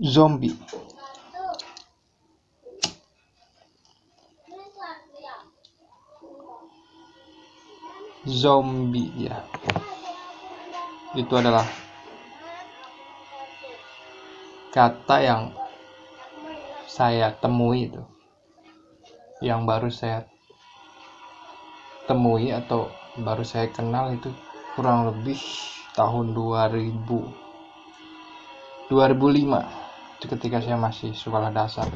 Zombie. Zombie ya. Itu adalah kata yang saya temui itu. Yang baru saya temui atau baru saya kenal itu kurang lebih tahun 2005 itu ketika saya masih sekolah dasar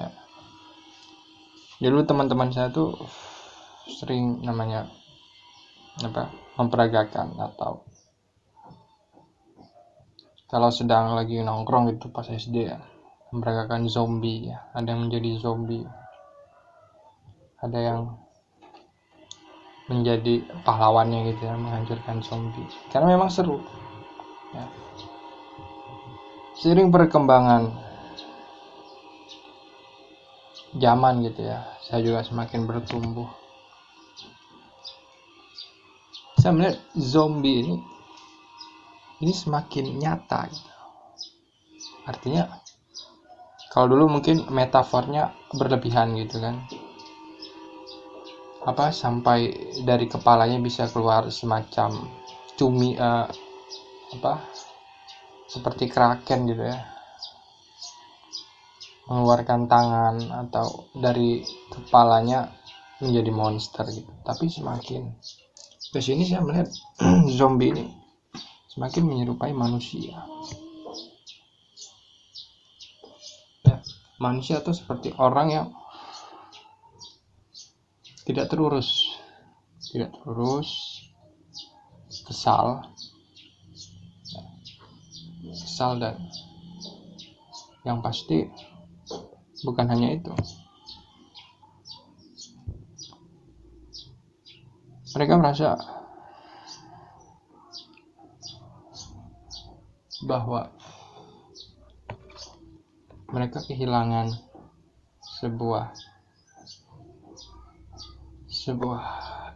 ya. Dulu teman-teman saya tuh sering namanya memperagakan atau kalau sedang lagi nongkrong gitu pas SD ya, memperagakan zombie ya. Ada yang menjadi zombie, ada yang menjadi pahlawannya gitu ya, menghancurkan zombie karena memang seru ya. Seiring perkembangan zaman gitu ya, saya juga semakin bertumbuh. Saya melihat zombie ini semakin nyata gitu. Artinya kalau dulu mungkin metafornya berlebihan gitu kan, sampai dari kepalanya bisa keluar semacam cumi seperti kraken gitu ya, mengeluarkan tangan atau dari kepalanya menjadi monster gitu. Tapi semakin kesini saya melihat zombie ini semakin menyerupai manusia ya. Manusia itu seperti orang yang tidak terurus, kesal dan yang pasti bukan hanya itu, mereka merasa bahwa mereka kehilangan sebuah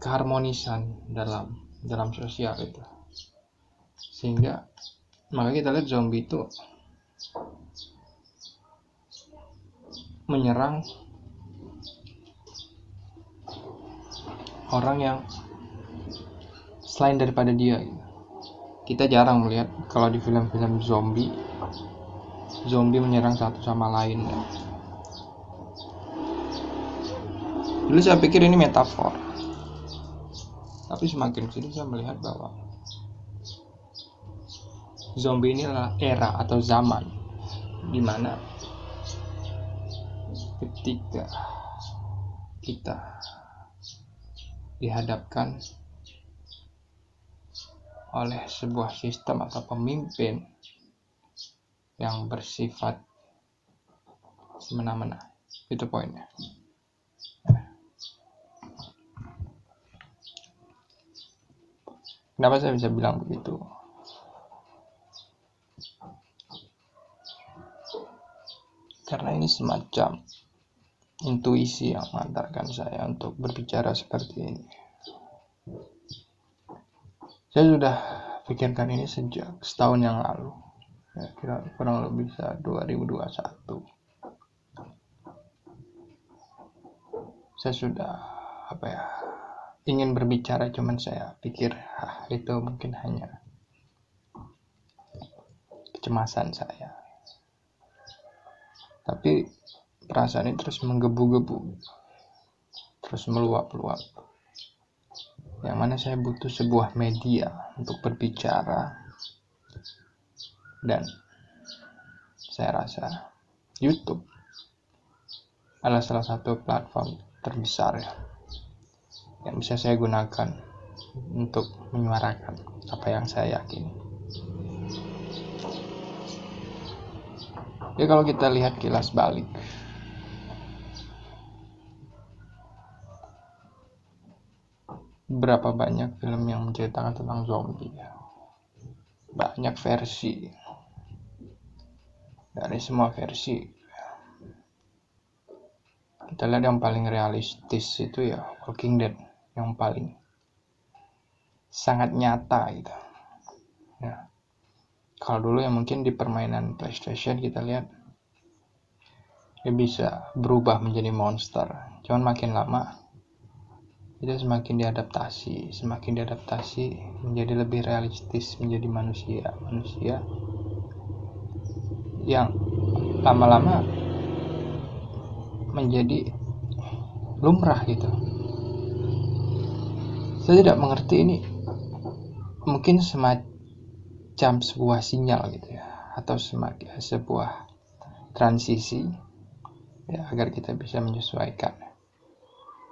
keharmonisan dalam sosial itu, sehingga maka kita lihat zombie itu menyerang orang yang selain daripada dia gitu. Kita jarang melihat kalau di film-film zombie menyerang satu sama lain ya. Dulu saya pikir ini metafor, tapi semakin kesini saya melihat bahwa zombie ini adalah era atau zaman di mana ketika kita dihadapkan oleh sebuah sistem atau pemimpin yang bersifat semena-mena, itu poinnya. Kenapa saya bisa bilang begitu? Karena ini semacam intuisi yang mengantarkan saya untuk berbicara seperti ini. Saya sudah pikirkan ini sejak setahun yang lalu, ya, kurang lebih 2021. Saya sudah ingin berbicara, cuman saya pikir itu mungkin hanya kecemasan saya. Tapi perasaan ini terus menggebu-gebu, terus meluap-luap. Yang mana saya butuh sebuah media untuk berbicara, dan saya rasa YouTube adalah salah satu platform terbesar ya, yang bisa saya gunakan untuk menyuarakan apa yang saya yakini. Ya, kalau kita lihat kilas balik, berapa banyak film yang menceritakan tentang zombie ya. Banyak versi. Dari semua versi, kita lihat yang paling realistis itu ya Walking Dead, yang paling sangat nyata gitu Ya, kalau dulu yang mungkin di permainan PlayStation kita lihat dia bisa berubah menjadi monster, cuman makin lama itu semakin diadaptasi menjadi lebih realistis, menjadi manusia yang lama-lama menjadi lumrah gitu. Saya tidak mengerti ini mungkin semacam sebuah sinyal gitu ya, atau semakin sebuah transisi ya, agar kita bisa menyesuaikan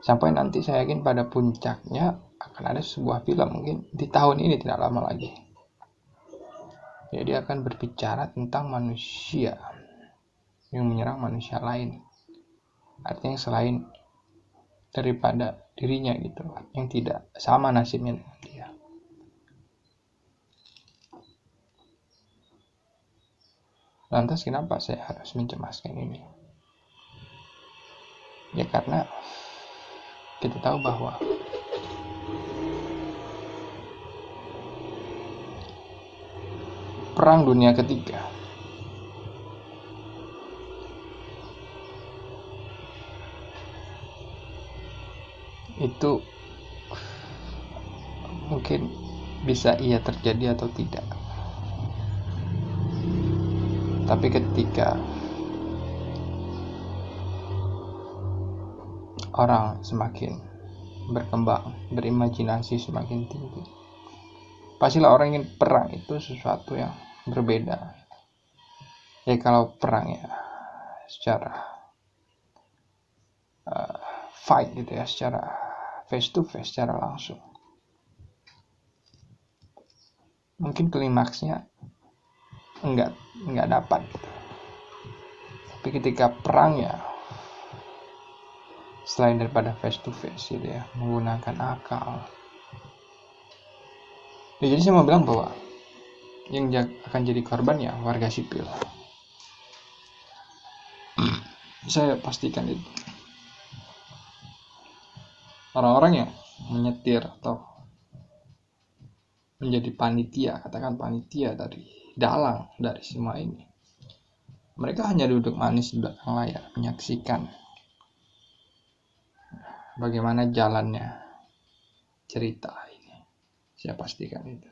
sampai nanti saya yakin pada puncaknya akan ada sebuah film mungkin di tahun ini tidak lama lagi. Jadi akan berbicara tentang manusia yang menyerang manusia lain, artinya selain daripada dirinya gitu, yang tidak sama nasibnya dengan dia. Lantas kenapa saya harus mencemaskan ini? Ya karena kita tahu bahwa Perang Dunia Ketiga itu mungkin bisa iya terjadi atau tidak. Tapi ketika orang semakin berkembang, berimajinasi semakin tinggi, pastilah orang ingin perang itu sesuatu yang berbeda. Ya kalau perang ya secara fight gitu ya, secara face to face, secara langsung, mungkin klimaksnya enggak dapat gitu. Tapi ketika perang ya selain daripada face to face gitu ya, menggunakan akal. Ya, jadi saya mau bilang bahwa yang akan jadi korban ya warga sipil. Saya pastikan itu. Orang-orang yang menyetir atau menjadi panitia, katakan panitia dari dalang dari semua ini, mereka hanya duduk manis di belakang layar menyaksikan bagaimana jalannya cerita ini. Saya pastikan itu.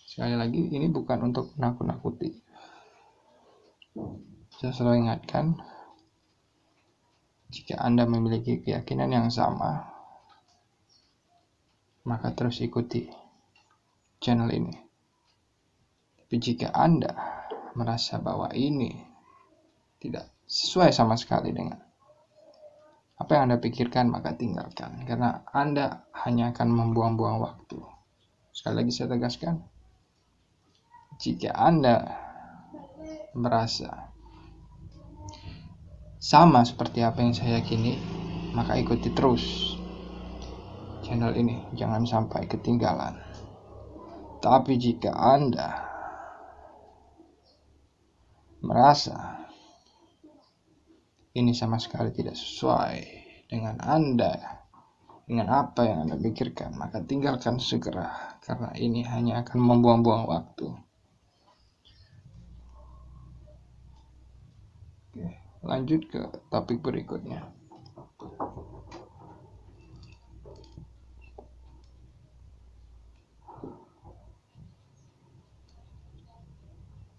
Sekali lagi, ini bukan untuk menakut-nakuti. Saya selalu ingatkan, jika Anda memiliki keyakinan yang sama, maka terus ikuti channel ini. Tapi jika Anda merasa bahwa ini tidak sesuai sama sekali dengan apa yang Anda pikirkan, maka tinggalkan. Karena Anda hanya akan membuang-buang waktu. Sekali lagi saya tegaskan, jika Anda merasa sama seperti apa yang saya yakini, maka ikuti terus channel ini, jangan sampai ketinggalan. Tapi jika Anda merasa ini sama sekali tidak sesuai dengan Anda, dengan apa yang Anda pikirkan, maka tinggalkan segera, karena ini hanya akan membuang-buang waktu. Oke, lanjut ke topik berikutnya.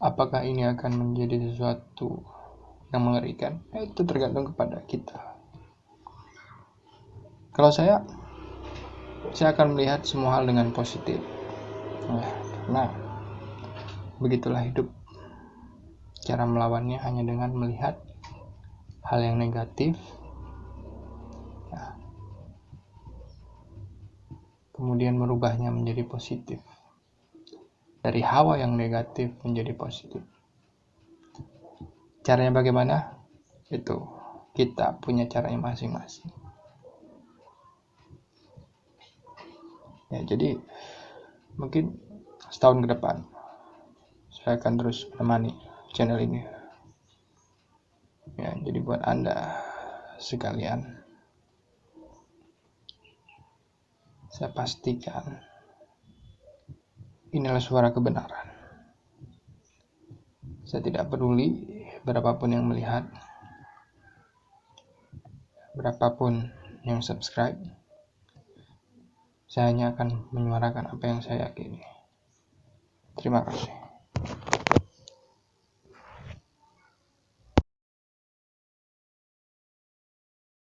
Apakah ini akan menjadi sesuatu yang mengerikan? Itu tergantung kepada kita. Kalau saya akan melihat semua hal dengan positif. Karena begitulah hidup. Cara melawannya hanya dengan melihat hal yang negatif, kemudian merubahnya menjadi positif. Dari hawa yang negatif menjadi positif. Caranya bagaimana? Itu kita punya caranya masing-masing. Ya, jadi mungkin setahun ke depan saya akan terus menemani channel ini. Ya, jadi buat Anda sekalian, saya pastikan inilah suara kebenaran. Saya tidak peduli berapapun yang melihat, berapapun yang subscribe. Saya hanya akan menyuarakan apa yang saya yakini. Terima kasih.